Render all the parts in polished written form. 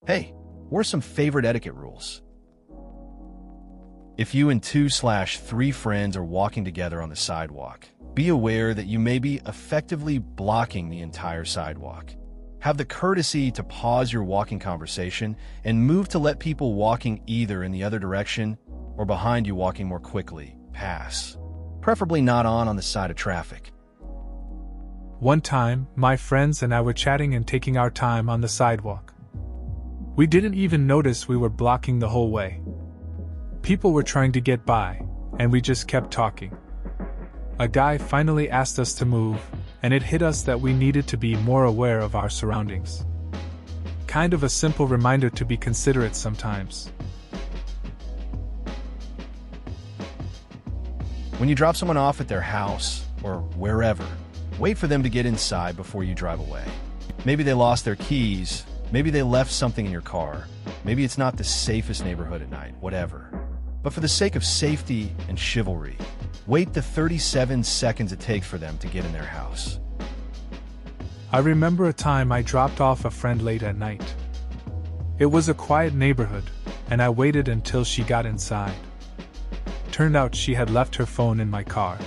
Hey, what are some favorite etiquette rules? If you and 2/3 friends are walking together on the sidewalk, be aware that you may be effectively blocking the entire sidewalk. Have the courtesy to pause your walking conversation and move to let people walking either in the other direction or behind you walking more quickly pass, preferably not on the side of traffic. One time, my friends and I were chatting and taking our time on the sidewalk. We didn't even notice we were blocking the whole way. People were trying to get by, and we just kept talking. A guy finally asked us to move, and it hit us that we needed to be more aware of our surroundings. Kind of a simple reminder to be considerate sometimes. When you drop someone off at their house or wherever, wait for them to get inside before you drive away. Maybe they lost their keys, maybe they left something in your car, maybe it's not the safest neighborhood at night, whatever. But for the sake of safety and chivalry, wait the 37 seconds it takes for them to get in their house. I remember a time I dropped off a friend late at night. It was a quiet neighborhood, and I waited until she got inside. Turned out she had left her phone in my car.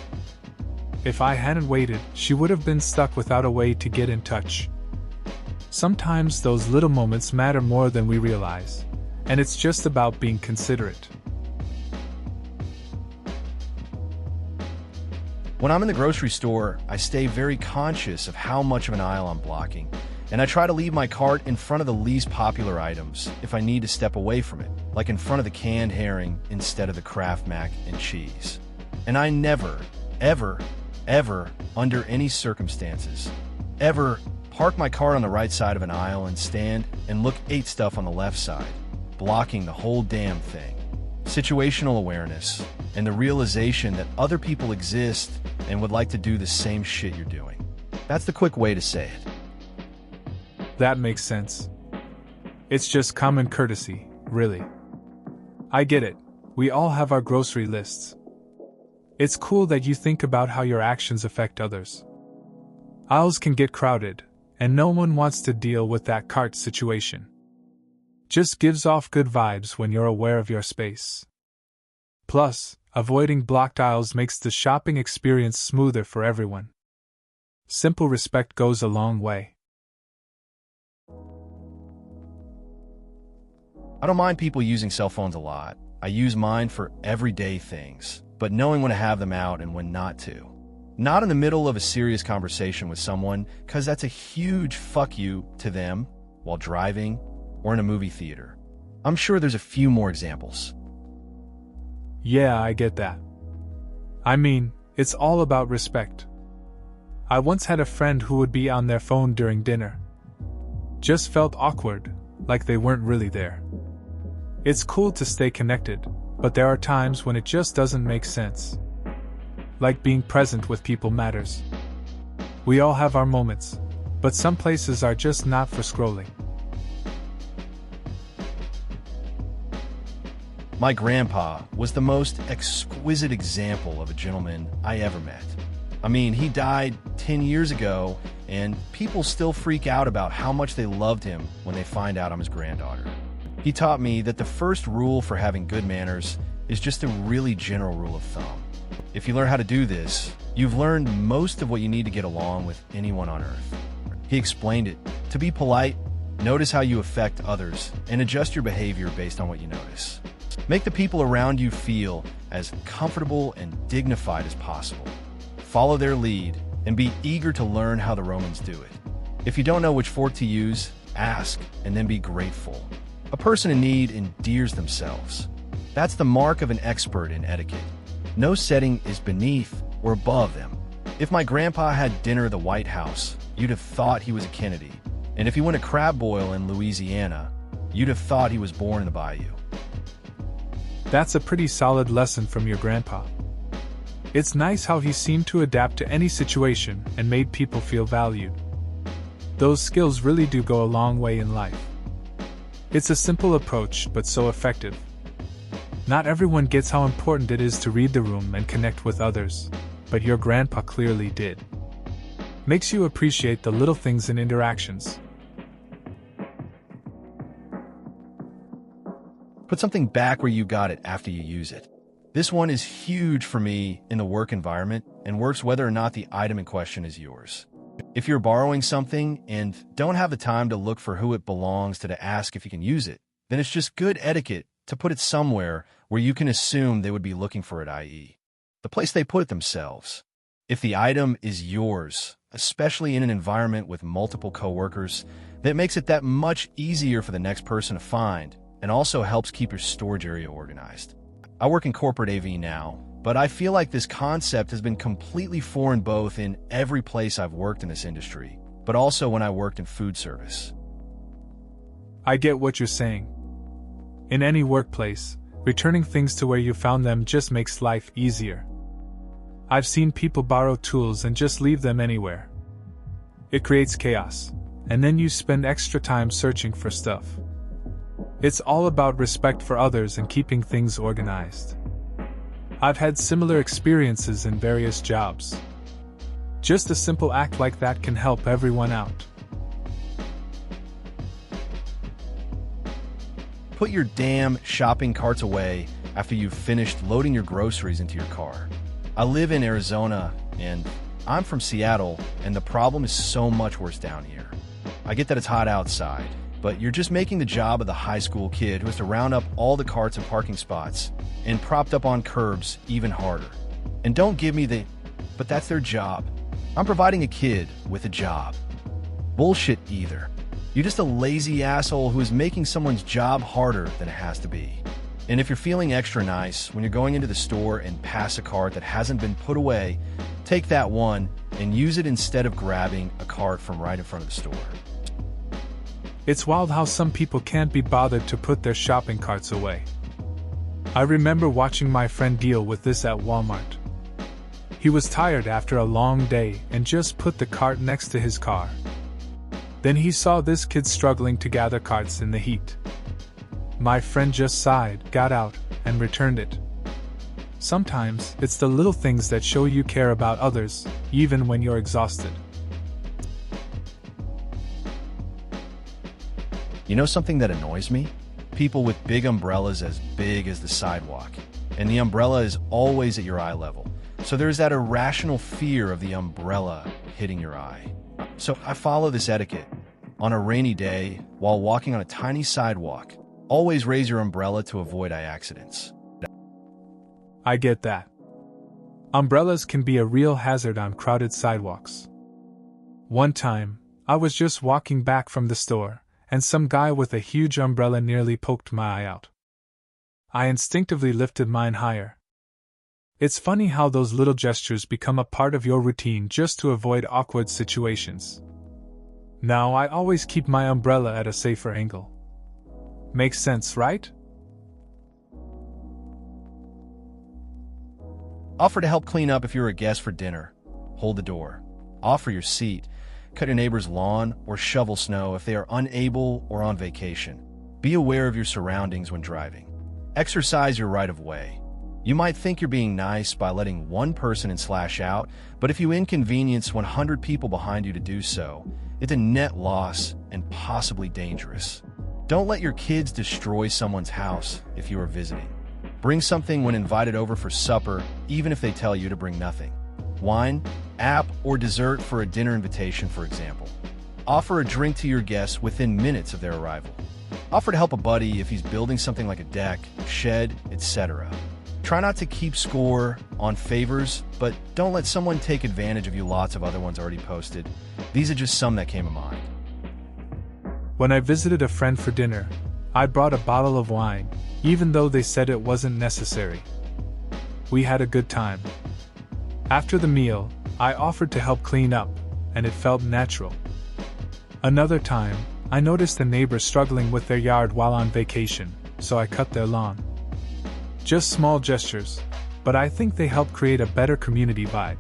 If I hadn't waited, she would have been stuck without a way to get in touch. Sometimes those little moments matter more than we realize, and it's just about being considerate. When I'm in the grocery store, I stay very conscious of how much of an aisle I'm blocking, and I try to leave my cart in front of the least popular items if I need to step away from it, like in front of the canned herring instead of the Kraft mac and cheese. And I never, ever, under any circumstances, ever park my car on the right side of an aisle and stand and look at stuff on the left side, blocking the whole damn thing. Situational awareness and the realization that other people exist and would like to do the same shit you're doing. That's the quick way to say it. That makes sense. It's just common courtesy, really. I get it. We all have our grocery lists. It's cool that you think about how your actions affect others. Aisles can get crowded, and no one wants to deal with that cart situation. Just gives off good vibes when you're aware of your space. Plus, avoiding blocked aisles makes the shopping experience smoother for everyone. Simple respect goes a long way. I don't mind people using cell phones a lot. I use mine for everyday things, but knowing when to have them out and when not to. Not in the middle of a serious conversation with someone, because that's a huge fuck you to them while driving or in a movie theater. I'm sure there's a few more examples. Yeah, I get that. I mean, it's all about respect. I once had a friend who would be on their phone during dinner. Just felt awkward, like they weren't really there. It's cool to stay connected, but there are times when it just doesn't make sense. Like being present with people matters. We all have our moments, but some places are just not for scrolling. My grandpa was the most exquisite example of a gentleman I ever met. I mean, he died 10 years ago, and people still freak out about how much they loved him when they find out I'm his granddaughter. He taught me that the first rule for having good manners is just a really general rule of thumb. If you learn how to do this, you've learned most of what you need to get along with anyone on earth. He explained it. To be polite, notice how you affect others, and adjust your behavior based on what you notice. Make the people around you feel as comfortable and dignified as possible. Follow their lead, and be eager to learn how the Romans do it. If you don't know which fork to use, ask, and then be grateful. A person in need endears themselves. That's the mark of an expert in etiquette. No setting is beneath or above them. If my grandpa had dinner at the White House, you'd have thought he was a Kennedy. And if he went to crab boil in Louisiana, you'd have thought he was born in the bayou. That's a pretty solid lesson from your grandpa. It's nice how he seemed to adapt to any situation and made people feel valued. Those skills really do go a long way in life. It's a simple approach, but so effective. Not everyone gets how important it is to read the room and connect with others, but your grandpa clearly did. Makes you appreciate the little things in interactions. Put something back where you got it after you use it. This one is huge for me in the work environment and works whether or not the item in question is yours. If you're borrowing something and don't have the time to look for who it belongs to ask if you can use it, then it's just good etiquette to put it somewhere where you can assume they would be looking for it, i.e., the place they put it themselves. If the item is yours, especially in an environment with multiple coworkers, that makes it that much easier for the next person to find and also helps keep your storage area organized. I work in corporate AV now, but I feel like this concept has been completely foreign both in every place I've worked in this industry, but also when I worked in food service. I get what you're saying. In any workplace, returning things to where you found them just makes life easier. I've seen people borrow tools and just leave them anywhere. It creates chaos, and then you spend extra time searching for stuff. It's all about respect for others and keeping things organized. I've had similar experiences in various jobs. Just a simple act like that can help everyone out. Put your damn shopping carts away after you've finished loading your groceries into your car. I live in Arizona, and I'm from Seattle, and the problem is so much worse down here. I get that it's hot outside, but you're just making the job of the high school kid who has to round up all the carts and parking spots and propped up on curbs even harder. And don't give me but that's their job. I'm providing a kid with a job. Bullshit either. You're just a lazy asshole who is making someone's job harder than it has to be. And if you're feeling extra nice when you're going into the store and pass a cart that hasn't been put away, take that one and use it instead of grabbing a cart from right in front of the store. It's wild how some people can't be bothered to put their shopping carts away. I remember watching my friend deal with this at Walmart. He was tired after a long day and just put the cart next to his car. Then he saw this kid struggling to gather carts in the heat. My friend just sighed, got out, and returned it. Sometimes, it's the little things that show you care about others, even when you're exhausted. You know something that annoys me? People with big umbrellas as big as the sidewalk, and the umbrella is always at your eye level. So there's that irrational fear of the umbrella hitting your eye. So I follow this etiquette. On a rainy day, while walking on a tiny sidewalk, always raise your umbrella to avoid eye accidents. I get that. Umbrellas can be a real hazard on crowded sidewalks. One time, I was just walking back from the store, and some guy with a huge umbrella nearly poked my eye out. I instinctively lifted mine higher. It's funny how those little gestures become a part of your routine just to avoid awkward situations. Now I always keep my umbrella at a safer angle. Makes sense, right? Offer to help clean up if you're a guest for dinner. Hold the door. Offer your seat. Cut your neighbor's lawn or shovel snow if they are unable or on vacation. Be aware of your surroundings when driving. Exercise your right of way. You might think you're being nice by letting one person in slash out, but if you inconvenience 100 people behind you to do so, it's a net loss and possibly dangerous. Don't let your kids destroy someone's house if you are visiting. Bring something when invited over for supper, even if they tell you to bring nothing. Wine, app, or dessert for a dinner invitation, for example. Offer a drink to your guests within minutes of their arrival. Offer to help a buddy if he's building something like a deck, shed, etc. Try not to keep score on favors, but don't let someone take advantage of you. Lots of other ones already posted. These are just some that came to mind. When I visited a friend for dinner, I brought a bottle of wine, even though they said it wasn't necessary. We had a good time. After the meal, I offered to help clean up, and it felt natural. Another time, I noticed a neighbor struggling with their yard while on vacation, so I cut their lawn. Just small gestures, but I think they help create a better community vibe.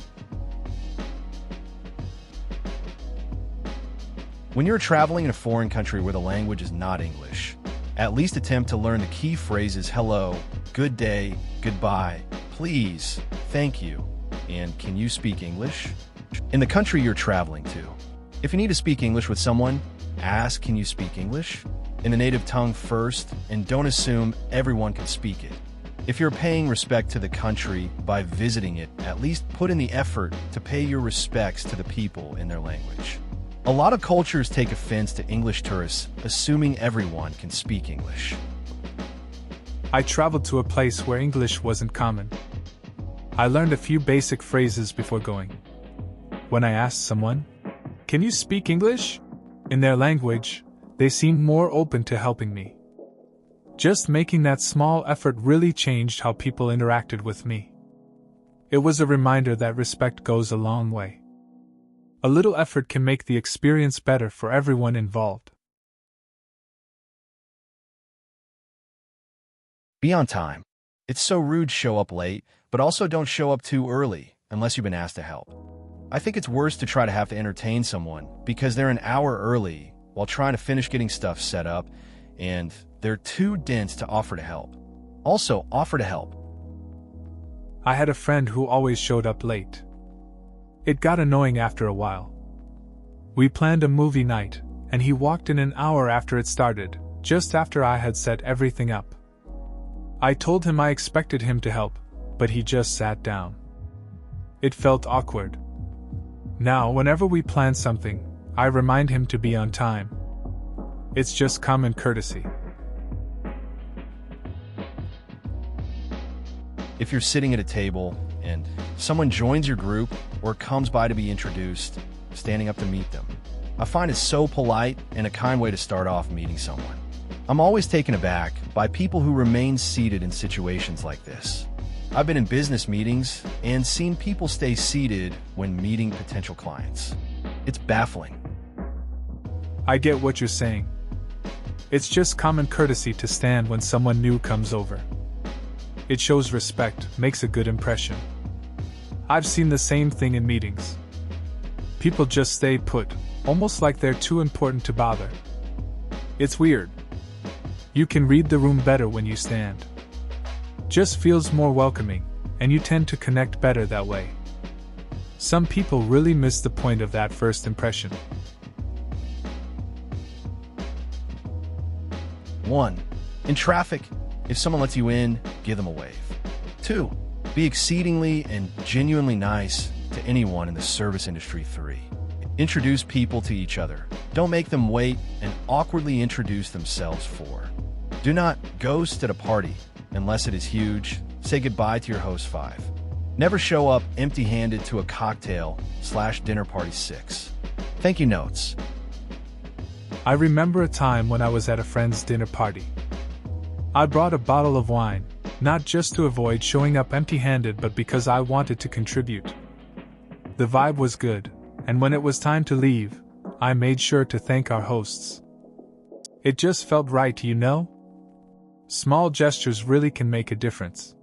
When you're traveling in a foreign country where the language is not English, at least attempt to learn the key phrases hello, good day, goodbye, please, thank you, and can you speak English? In the country you're traveling to, if you need to speak English with someone, ask, can you speak English? in the native tongue first, and don't assume everyone can speak it. If you're paying respect to the country by visiting it, at least put in the effort to pay your respects to the people in their language. A lot of cultures take offense to English tourists, assuming everyone can speak English. I traveled to a place where English wasn't common. I learned a few basic phrases before going. When I asked someone, "Can you speak English?" in their language, they seemed more open to helping me. Just making that small effort really changed how people interacted with me. It was a reminder that respect goes a long way. A little effort can make the experience better for everyone involved. Be on time. It's so rude to show up late, but also don't show up too early unless you've been asked to help. I think it's worse to try to have to entertain someone because they're an hour early while trying to finish getting stuff set up, and they're too dense to offer to help. Also, offer to help. I had a friend who always showed up late. It got annoying after a while. We planned a movie night, and he walked in an hour after it started, just after I had set everything up. I told him I expected him to help, but he just sat down. It felt awkward. Now, whenever we plan something, I remind him to be on time. It's just common courtesy. If you're sitting at a table and someone joins your group or comes by to be introduced, standing up to meet them, I find it so polite and a kind way to start off meeting someone. I'm always taken aback by people who remain seated in situations like this. I've been in business meetings and seen people stay seated when meeting potential clients. It's baffling. I get what you're saying. It's just common courtesy to stand when someone new comes over. It shows respect, makes a good impression. I've seen the same thing in meetings. People just stay put, almost like they're too important to bother. It's weird. You can read the room better when you stand. Just feels more welcoming, and you tend to connect better that way. Some people really miss the point of that first impression. 1. In traffic, if someone lets you in, give them a wave. 2. Be exceedingly and genuinely nice to anyone in the service industry. 3. Introduce people to each other. Don't make them wait and awkwardly introduce themselves. 4. Do not ghost at a party. Unless it is huge, say goodbye to your host. 5. Never show up empty-handed to a cocktail/dinner party. 6. Thank you notes. I remember a time when I was at a friend's dinner party. I brought a bottle of wine, not just to avoid showing up empty-handed but because I wanted to contribute. The vibe was good, and when it was time to leave, I made sure to thank our hosts. It just felt right, you know? Small gestures really can make a difference.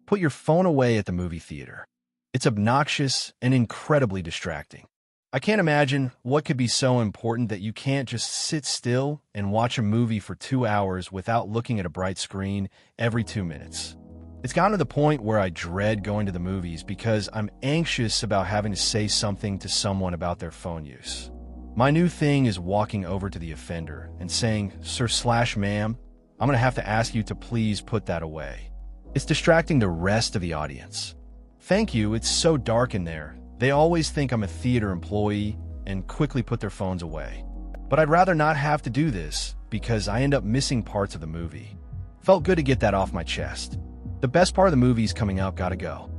Put your phone away at the movie theater. It's obnoxious and incredibly distracting. I can't imagine what could be so important that you can't just sit still and watch a movie for 2 hours without looking at a bright screen every 2 minutes. It's gotten to the point where I dread going to the movies because I'm anxious about having to say something to someone about their phone use. My new thing is walking over to the offender and saying, "Sir/ma'am, I'm going to have to ask you to please put that away." It's distracting the rest of the audience. Thank you, it's so dark in there. They always think I'm a theater employee and quickly put their phones away. But I'd rather not have to do this because I end up missing parts of the movie. Felt good to get that off my chest. The best part of the movie's coming up, gotta go.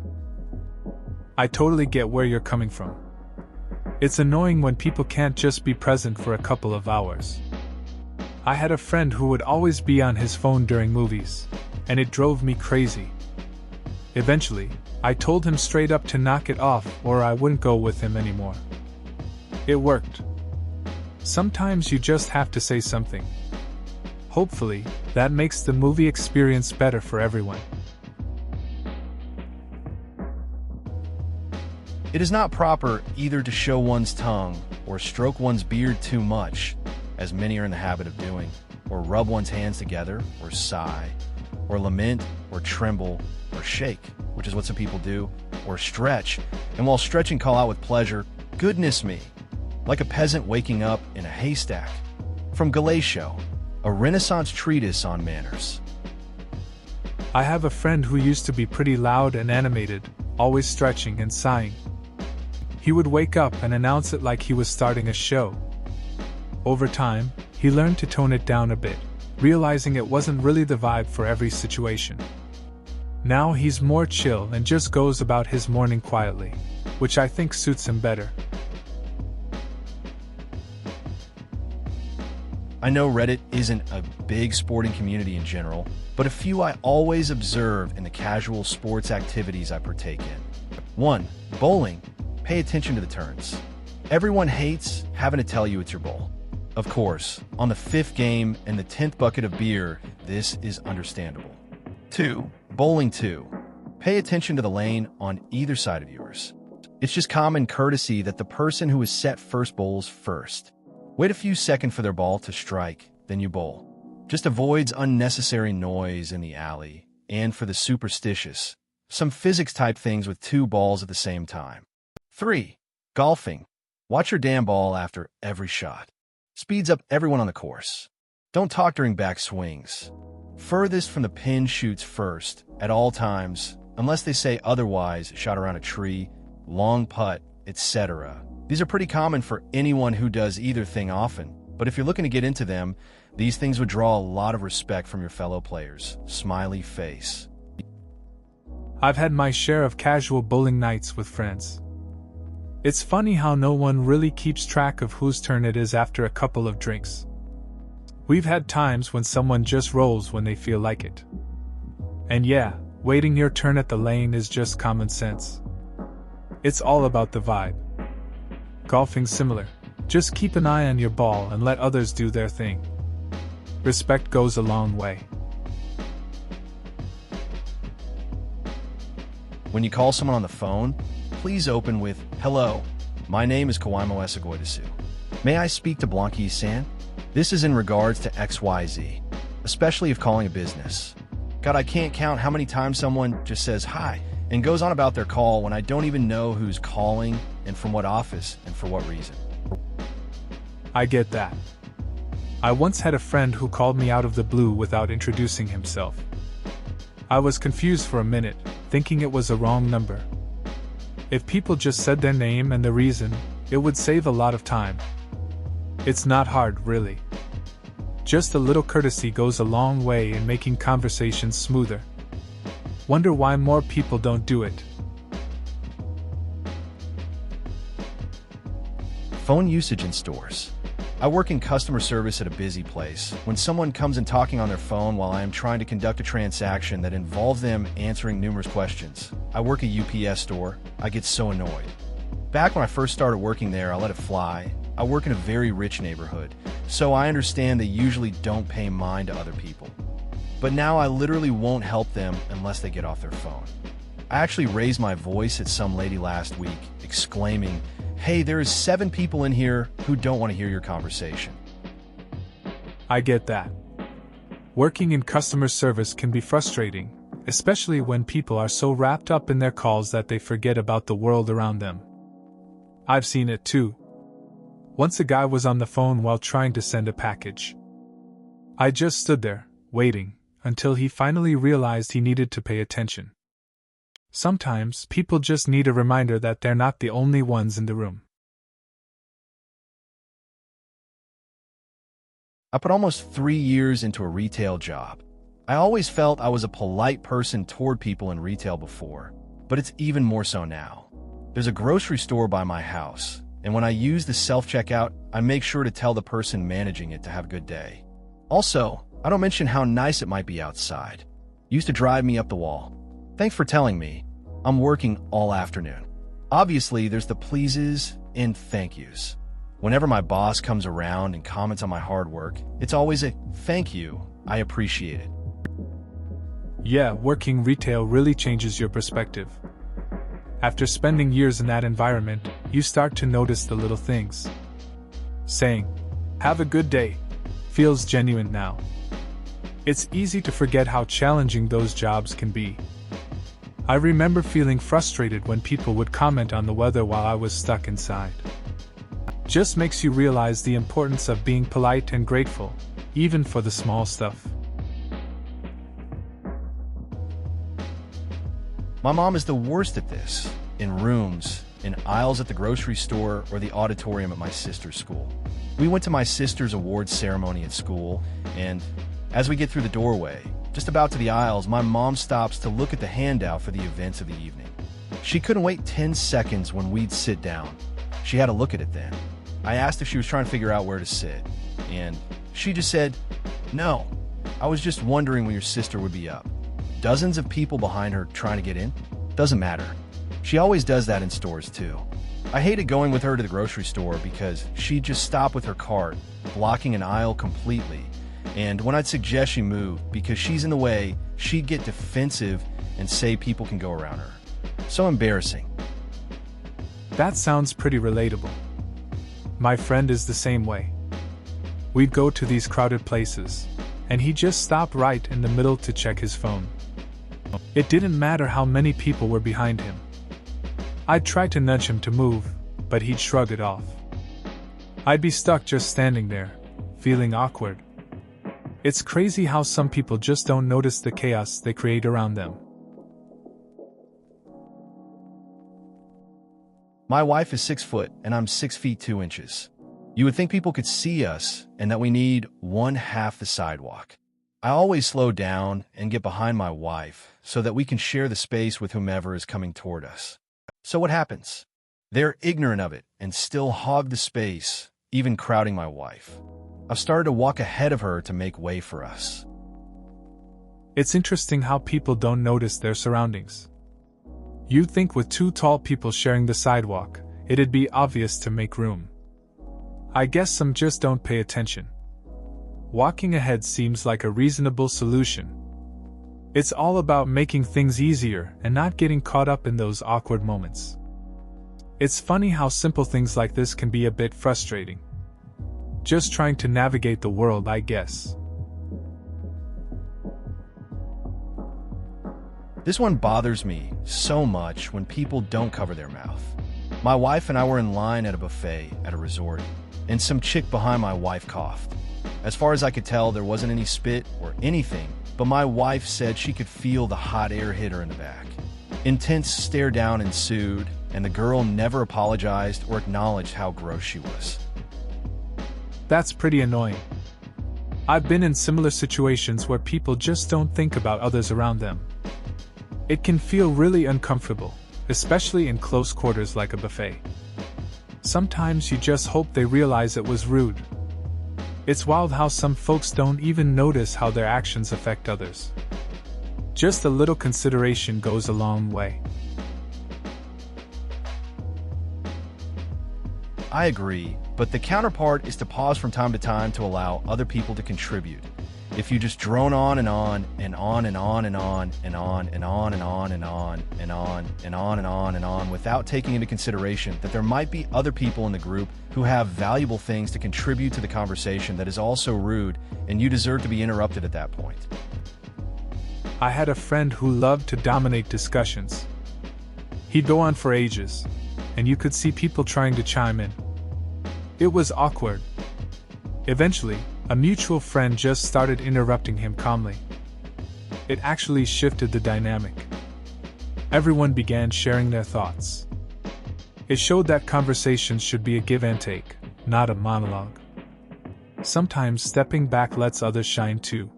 I totally get where you're coming from. It's annoying when people can't just be present for a couple of hours. I had a friend who would always be on his phone during movies, and it drove me crazy. Eventually, I told him straight up to knock it off or I wouldn't go with him anymore. It worked. Sometimes you just have to say something. Hopefully, that makes the movie experience better for everyone. It is not proper either to show one's tongue or stroke one's beard too much, as many are in the habit of doing, or rub one's hands together, or sigh, or lament, or tremble, or shake, which is what some people do, or stretch, and while stretching call out with pleasure, "Goodness me!" like a peasant waking up in a haystack. From Galatio, a Renaissance treatise on manners. I have a friend who used to be pretty loud and animated, always stretching and sighing. He would wake up and announce it like he was starting a show. Over time, he learned to tone it down a bit, realizing it wasn't really the vibe for every situation. Now he's more chill and just goes about his morning quietly, which I think suits him better. I know Reddit isn't a big sporting community in general, but a few I always observe in the casual sports activities I partake in. 1. Bowling. Pay attention to the turns. Everyone hates having to tell you it's your bowl. Of course, on the 5th game and the 10th bucket of beer, this is understandable. 2. Bowling 2. Pay attention to the lane on either side of yours. It's just common courtesy that the person who is set first bowls first. Wait a few seconds for their ball to strike, then you bowl. Just avoids unnecessary noise in the alley, and for the superstitious, some physics-type things with 2 balls at the same time. 3. Golfing. Watch your damn ball after every shot. Speeds up everyone on the course. Don't talk during back swings. Furthest from the pin shoots first, at all times, unless they say otherwise, shot around a tree, long putt, etc. These are pretty common for anyone who does either thing often, but if you're looking to get into them, these things would draw a lot of respect from your fellow players. Smiley face. I've had my share of casual bowling nights with friends. It's funny how no one really keeps track of whose turn it is after a couple of drinks. We've had times when someone just rolls when they feel like it. And yeah, waiting your turn at the lane is just common sense. It's all about the vibe. Golfing's similar. Just keep an eye on your ball and let others do their thing. Respect goes a long way. When you call someone on the phone, please open with, "Hello, my name is Kawaimo Esagoidesu. May I speak to Blanqui San? This is in regards to XYZ, especially if calling a business." God, I can't count how many times someone just says hi and goes on about their call when I don't even know who's calling and from what office and for what reason. I get that. I once had a friend who called me out of the blue without introducing himself. I was confused for a minute, thinking it was a wrong number. If people just said their name and the reason, it would save a lot of time. It's not hard, really. Just a little courtesy goes a long way in making conversations smoother. Wonder why more people don't do it. Phone usage in stores. I work in customer service at a busy place. When someone comes in talking on their phone while I am trying to conduct a transaction that involves them answering numerous questions. I work a UPS store. I get so annoyed. Back when I first started working there, I let it fly. I work in a very rich neighborhood, so I understand they usually don't pay mind to other people. But now I literally won't help them unless they get off their phone. I actually raised my voice at some lady last week, exclaiming, "Hey, there is 7 people in here who don't want to hear your conversation." I get that. Working in customer service can be frustrating, especially when people are so wrapped up in their calls that they forget about the world around them. I've seen it too. Once a guy was on the phone while trying to send a package. I just stood there, waiting, until he finally realized he needed to pay attention. Sometimes people just need a reminder that they're not the only ones in the room. I put almost 3 years into a retail job. I always felt I was a polite person toward people in retail before, but it's even more so now. There's a grocery store by my house, and when I use the self-checkout, I make sure to tell the person managing it to have a good day. Also, I don't mention how nice it might be outside. Used to drive me up the wall. Thanks for telling me. I'm working all afternoon. Obviously, there's the pleases and thank yous. Whenever my boss comes around and comments on my hard work, it's always a thank you, I appreciate it. Yeah, working retail really changes your perspective. After spending years in that environment, you start to notice the little things. Saying, "Have a good day," feels genuine now. It's easy to forget how challenging those jobs can be. I remember feeling frustrated when people would comment on the weather while I was stuck inside. Just makes you realize the importance of being polite and grateful, even for the small stuff. My mom is the worst at this, in rooms, in aisles at the grocery store, or the auditorium at my sister's school. We went to my sister's awards ceremony at school, and as we get through the doorway, just about to the aisles, my mom stops to look at the handout for the events of the evening. She couldn't wait 10 seconds when we'd sit down. She had to look at it then. I asked if she was trying to figure out where to sit, and she just said, "No, I was just wondering when your sister would be up." Dozens of people behind her trying to get in? Doesn't matter. She always does that in stores too. I hated going with her to the grocery store because she'd just stop with her cart, blocking an aisle completely. And when I'd suggest she move because she's in the way, she'd get defensive and say people can go around her. So embarrassing. That sounds pretty relatable. My friend is the same way. We'd go to these crowded places, and he'd just stop right in the middle to check his phone. It didn't matter how many people were behind him. I'd try to nudge him to move, but he'd shrug it off. I'd be stuck just standing there, feeling awkward. It's crazy how some people just don't notice the chaos they create around them. My wife is 6 foot and I'm 6 feet 2 inches. You would think people could see us and that we need one half the sidewalk. I always slow down and get behind my wife so that we can share the space with whomever is coming toward us. So what happens? They're ignorant of it and still hog the space, even crowding my wife. I've started to walk ahead of her to make way for us. It's interesting how people don't notice their surroundings. You'd think with two tall people sharing the sidewalk, it'd be obvious to make room. I guess some just don't pay attention. Walking ahead seems like a reasonable solution. It's all about making things easier and not getting caught up in those awkward moments. It's funny how simple things like this can be a bit frustrating. Just trying to navigate the world, I guess. This one bothers me so much when people don't cover their mouth. My wife and I were in line at a buffet at a resort, and some chick behind my wife coughed. As far as I could tell, there wasn't any spit or anything, but my wife said she could feel the hot air hit her in the back. Intense stare down ensued, and the girl never apologized or acknowledged how gross she was. That's pretty annoying. I've been in similar situations where people just don't think about others around them. It can feel really uncomfortable, especially in close quarters like a buffet. Sometimes you just hope they realize it was rude. It's wild how some folks don't even notice how their actions affect others. Just a little consideration goes a long way. I agree, but the counterpart is to pause from time to time to allow other people to contribute. If you just drone on and on and on and on and on and on and on and on and on and on and on and on and on without taking into consideration that there might be other people in the group who have valuable things to contribute to the conversation that is also rude, and you deserve to be interrupted at that point. I had a friend who loved to dominate discussions. He'd go on for ages, and you could see people trying to chime in. It was awkward. Eventually, a mutual friend just started interrupting him calmly. It actually shifted the dynamic. Everyone began sharing their thoughts. It showed that conversations should be a give and take, not a monologue. Sometimes stepping back lets others shine too.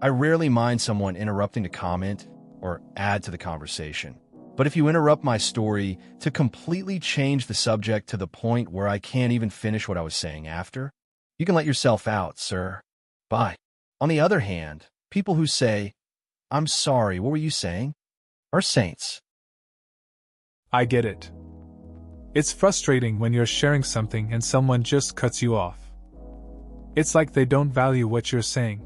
I rarely mind someone interrupting to comment or add to the conversation. But if you interrupt my story to completely change the subject to the point where I can't even finish what I was saying after, you can let yourself out, sir. Bye. On the other hand, people who say, "I'm sorry, what were you saying?" are saints. I get it. It's frustrating when you're sharing something and someone just cuts you off. It's like they don't value what you're saying.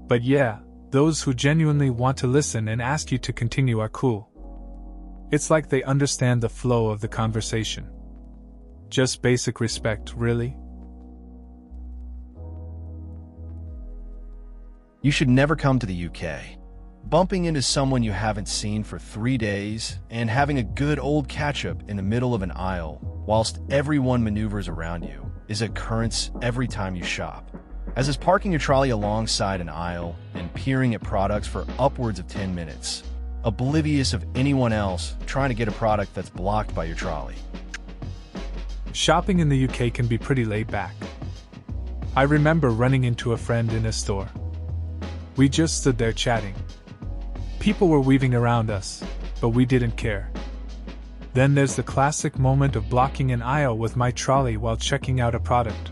But yeah, those who genuinely want to listen and ask you to continue are cool. It's like they understand the flow of the conversation. Just basic respect, really. You should never come to the UK. bumping into someone you haven't seen for 3 days, and having a good old catch-up in the middle of an aisle whilst everyone maneuvers around you is an occurrence every time you shop. As is parking your trolley alongside an aisle and peering at products for upwards of 10 minutes, oblivious of anyone else trying to get a product that's blocked by your trolley. Shopping in the UK can be pretty laid back. I remember running into a friend in a store. We just stood there chatting. People were weaving around us, but we didn't care. Then there's the classic moment of blocking an aisle with my trolley while checking out a product.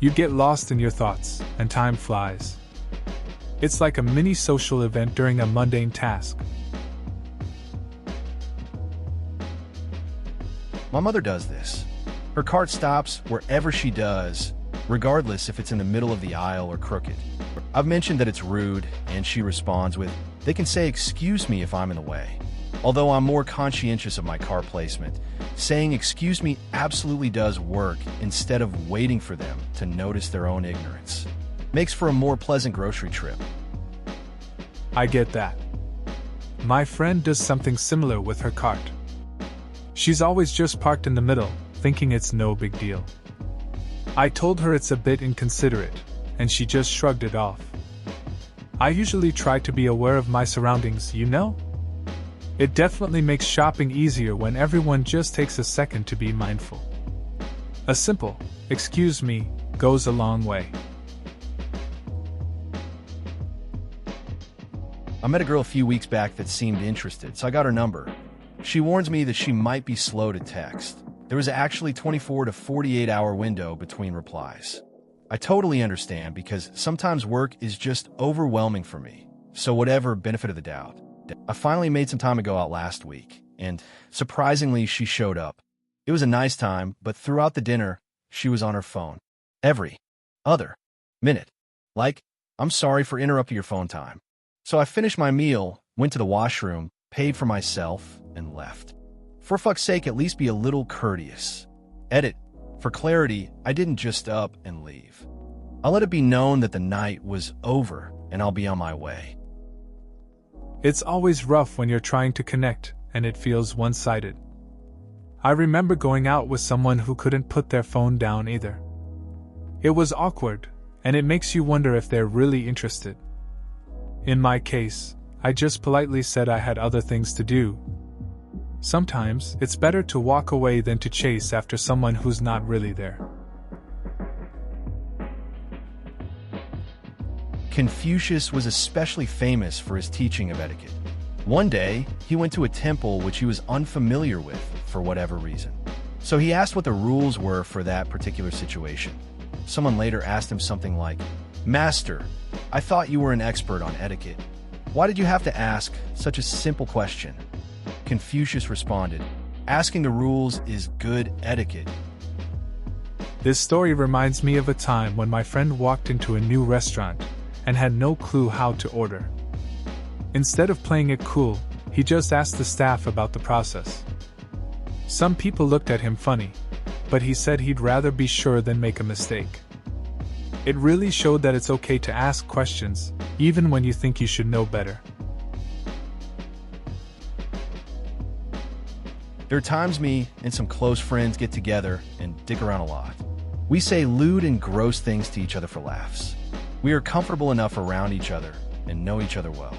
You get lost in your thoughts, and time flies. It's like a mini social event during a mundane task. My mother does this. Her cart stops wherever she does, regardless if it's in the middle of the aisle or crooked. I've mentioned that it's rude, and she responds with, "They can say excuse me if I'm in the way." Although I'm more conscientious of my car placement, saying excuse me absolutely does work instead of waiting for them to notice their own ignorance. Makes for a more pleasant grocery trip. I get that. My friend does something similar with her cart. She's always just parked in the middle, thinking it's no big deal. I told her it's a bit inconsiderate, and she just shrugged it off. I usually try to be aware of my surroundings, you know? It definitely makes shopping easier when everyone just takes a second to be mindful. A simple, "excuse me," goes a long way. I met a girl a few weeks back that seemed interested, so I got her number. She warns me that she might be slow to text. There was actually 24 to 48 hour window between replies. I totally understand because sometimes work is just overwhelming for me, so whatever, benefit of the doubt. I finally made some time to go out last week, and surprisingly she showed up. It was a nice time, but throughout the dinner, she was on her phone. Every other minute. Like, "I'm sorry for interrupting your phone time." So I finished my meal, went to the washroom, paid for myself, and left. For fuck's sake, at least be a little courteous. Edit. For clarity, I didn't just up and leave. I'll let it be known that the night was over and I'll be on my way. It's always rough when you're trying to connect, and it feels one-sided. I remember going out with someone who couldn't put their phone down either. It was awkward, and it makes you wonder if they're really interested. In my case, I just politely said I had other things to do. Sometimes, it's better to walk away than to chase after someone who's not really there. Confucius was especially famous for his teaching of etiquette. One day, he went to a temple which he was unfamiliar with for whatever reason. So he asked what the rules were for that particular situation. Someone later asked him something like, "Master, I thought you were an expert on etiquette. Why did you have to ask such a simple question?" Confucius responded, "Asking the rules is good etiquette." This story reminds me of a time when my friend walked into a new restaurant and had no clue how to order. Instead of playing it cool, he just asked the staff about the process. Some people looked at him funny, but he said he'd rather be sure than make a mistake. It really showed that it's okay to ask questions, even when you think you should know better. There are times me and some close friends get together and dick around a lot. We say lewd and gross things to each other for laughs. We are comfortable enough around each other and know each other well.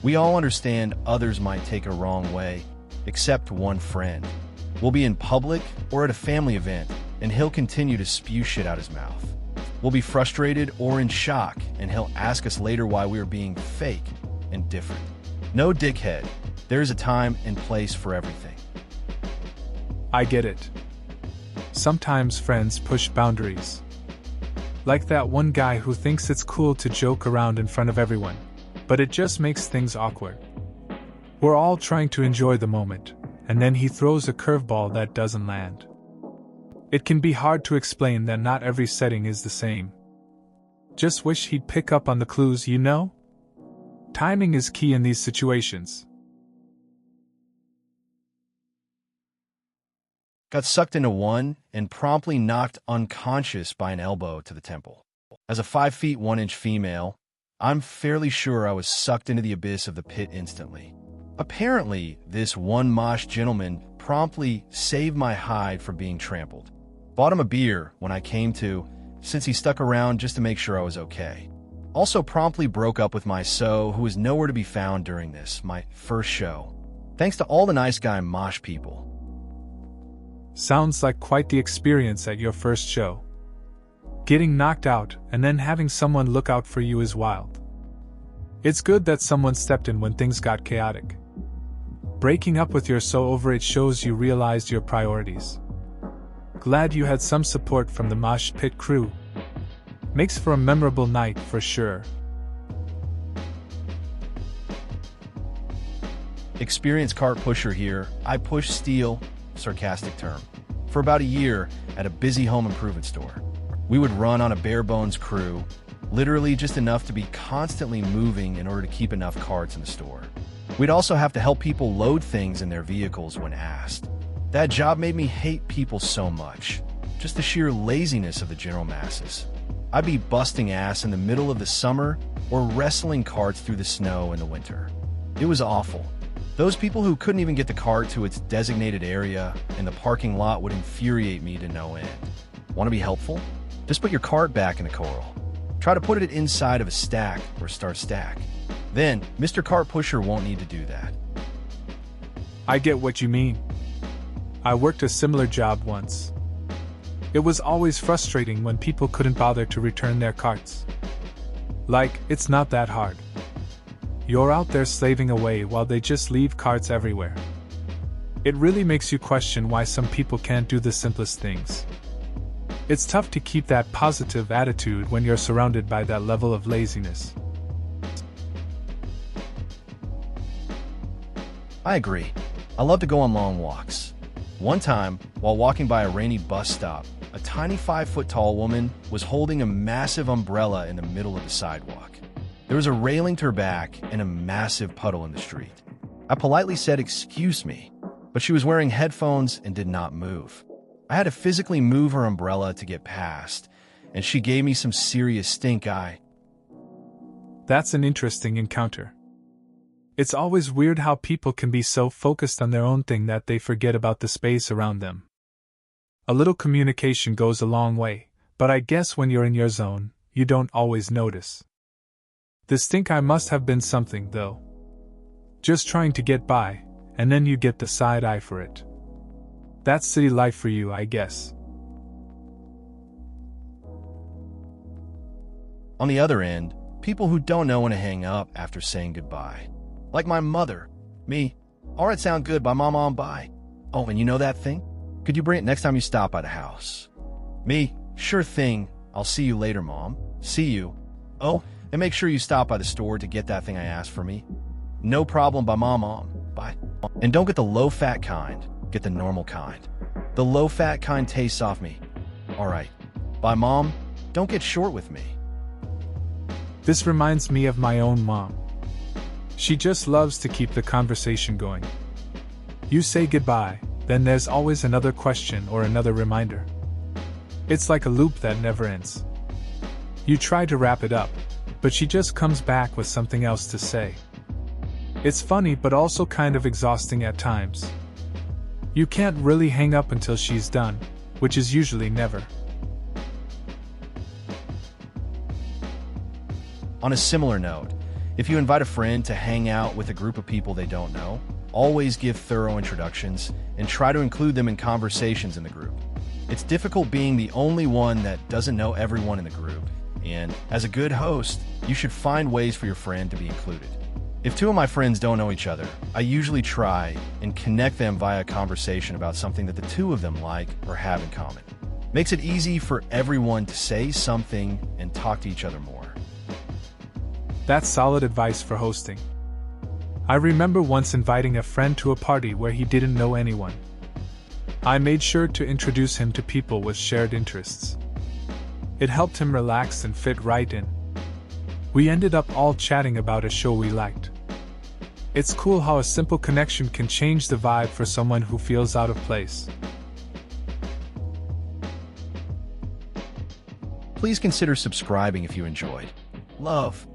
We all understand others might take a wrong way, except one friend. We'll be in public or at a family event, and he'll continue to spew shit out his mouth. We'll be frustrated or in shock, and he'll ask us later why we are being fake and different. No, dickhead. There is a time and place for everything. I get it. Sometimes friends push boundaries. Like that one guy who thinks it's cool to joke around in front of everyone, but it just makes things awkward. We're all trying to enjoy the moment, and then he throws a curveball that doesn't land. It can be hard to explain that not every setting is the same. Just wish he'd pick up on the clues, you know? Timing is key in these situations. Got sucked into one and promptly knocked unconscious by an elbow to the temple. As a 5 feet 1 inch female, I'm fairly sure I was sucked into the abyss of the pit instantly. Apparently, this one mosh gentleman promptly saved my hide from being trampled. Bought him a beer when I came to, since he stuck around just to make sure I was okay. Also promptly broke up with my who was nowhere to be found during this, my first show. Thanks to all the nice guy mosh people. Sounds like quite the experience at your first show. Getting knocked out and then having someone look out for you is wild. It's good that someone stepped in when things got chaotic. Breaking up with your over it shows you realized your priorities. Glad you had some support from the mosh pit crew. Makes for a memorable night for sure. Experienced cart pusher here. I push steel, sarcastic term, for about a year at a busy home improvement store. We would run on a bare bones crew, literally just enough to be constantly moving in order to keep enough carts in the store. We'd also have to help people load things in their vehicles when asked. That job made me hate people so much, just the sheer laziness of the general masses. I'd be busting ass in the middle of the summer or wrestling carts through the snow in the winter. It was awful. Those people who couldn't even get the cart to its designated area in the parking lot would infuriate me to no end. Want to be helpful? Just put your cart back in the corral. Try to put it inside of a stack or start stack. Then, Mr. Cart Pusher won't need to do that. I get what you mean. I worked a similar job once. It was always frustrating when people couldn't bother to return their carts. Like, it's not that hard. You're out there slaving away while they just leave carts everywhere. It really makes you question why some people can't do the simplest things. It's tough to keep that positive attitude when you're surrounded by that level of laziness. I agree. I love to go on long walks. One time, while walking by a rainy bus stop, a tiny 5-foot-tall woman was holding a massive umbrella in the middle of the sidewalk. There was a railing to her back and a massive puddle in the street. I politely said, "Excuse me," but she was wearing headphones and did not move. I had to physically move her umbrella to get past, and she gave me some serious stink eye. That's an interesting encounter. It's always weird how people can be so focused on their own thing that they forget about the space around them. A little communication goes a long way, but I guess when you're in your zone, you don't always notice. The stink eye must have been something, though. Just trying to get by, and then you get the side eye for it. That's city life for you, I guess. On the other end, people who don't know when to hang up after saying goodbye. Like my mother. Me. Alright, sound good, bye mama, I'm bye. Oh, and you know that thing? Could you bring it next time you stop by the house? Me. Sure thing. I'll see you later, mom. See you. Oh, and make sure you stop by the store to get that thing I asked for me. No problem, bye mom. Bye. And don't get the low-fat kind. Get the normal kind. The low-fat kind tastes off me. Alright. Bye mom. Don't get short with me. This reminds me of my own mom. She just loves to keep the conversation going. You say goodbye, then there's always another question or another reminder. It's like a loop that never ends. You try to wrap it up, but she just comes back with something else to say. It's funny but also kind of exhausting at times. You can't really hang up until she's done, which is usually never. On a similar note, if you invite a friend to hang out with a group of people they don't know, always give thorough introductions and try to include them in conversations in the group. It's difficult being the only one that doesn't know everyone in the group, and as a good host, you should find ways for your friend to be included. If two of my friends don't know each other, I usually try and connect them via conversation about something that the two of them like or have in common. Makes it easy for everyone to say something and talk to each other more. That's solid advice for hosting. I remember once inviting a friend to a party where he didn't know anyone. I made sure to introduce him to people with shared interests. It helped him relax and fit right in. We ended up all chatting about a show we liked. It's cool how a simple connection can change the vibe for someone who feels out of place. Please consider subscribing if you enjoyed. Love.